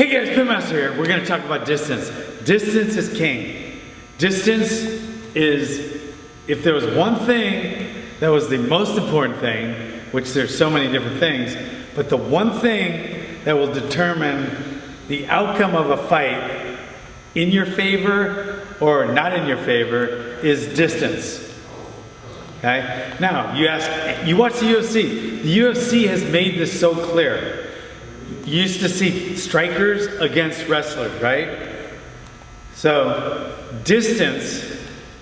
Hey guys, Pitmaster here. We're going to talk about distance. Distance is king. Distance is, if there was one thing that was the most important thing, which there's so many different things, but the one thing that will determine the outcome of a fight in your favor or not in your favor is distance. Okay? Now, you watch the UFC. The UFC has made this so clear. You used to see strikers against wrestlers, right? So, distance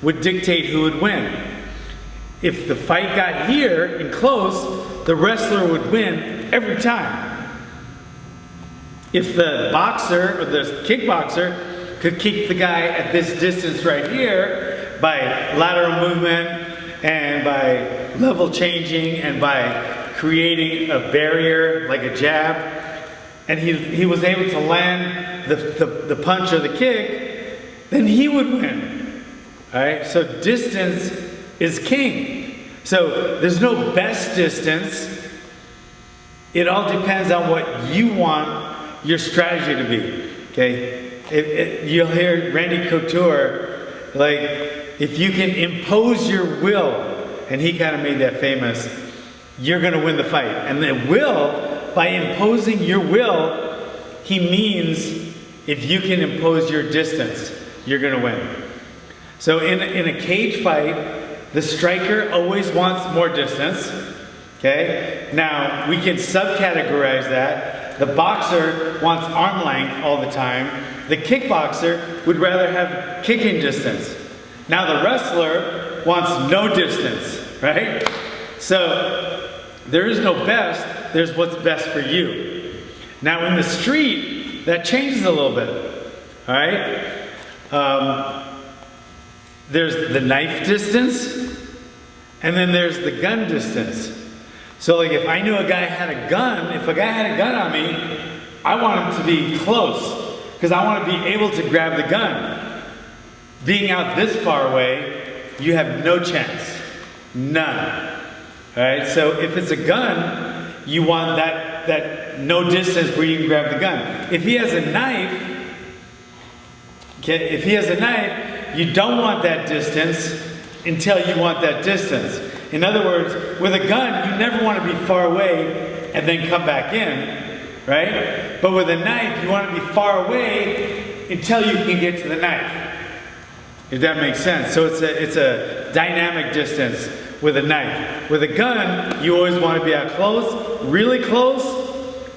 would dictate who would win. If the fight got here and close, the wrestler would win every time. If the boxer or the kickboxer could keep the guy at this distance right here by lateral movement and by level changing and by creating a barrier like a jab, and he was able to land the punch or the kick, then he would win. All right? So distance is king. So there's no best distance. It all depends on what you want your strategy to be. Okay? You'll hear Randy Couture, like, if you can impose your will, and he kind of made that famous, you're going to win the fight. And the will, by imposing your will, he means if you can impose your distance, you're going to win. So in a cage fight, the striker always wants more distance. Okay? Now, we can subcategorize that. The boxer wants arm length all the time. The kickboxer would rather have kicking distance. Now the wrestler wants no distance, right? So there is no best, there's what's best for you. Now in the street, that changes a little bit, all right? There's the knife distance, and then there's the gun distance. So like if I knew a guy had a gun, if a guy had a gun on me, I want him to be close, because I want to be able to grab the gun. Being out this far away, you have no chance. None. Alright, so if it's a gun, you want that no distance where you can grab the gun. If he has a knife, okay, you don't want that distance until you want that distance. In other words, with a gun, you never want to be far away and then come back in, right? But with a knife, you want to be far away until you can get to the knife. If that makes sense. So it's a dynamic distance with a knife. With a gun, you always want to be out close,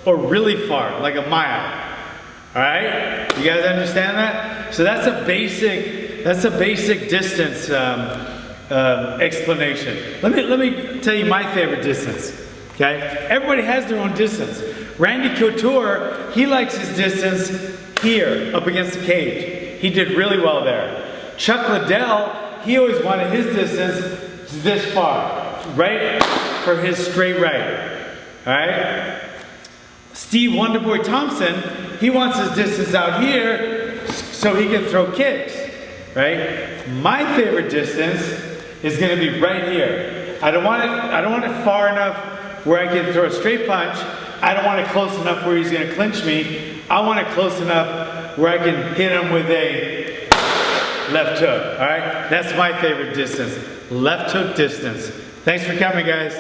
or really far, like a mile. All right? You guys understand that? So that's a basic distance explanation. Let me tell you my favorite distance. Okay? Everybody has their own distance. Randy Couture, he likes his distance here, up against the cage. He did really well there. Chuck Liddell, he always wanted his distance this far, right? For his straight right. Alright? Steve Wonderboy Thompson, he wants his distance out here so he can throw kicks. Right? My favorite distance is going to be right here. I don't want it far enough where I can throw a straight punch. I don't want it close enough where he's going to clinch me. I want it close enough where I can hit him with a left hook, all right? That's my favorite distance, left hook distance. Thanks for coming, guys.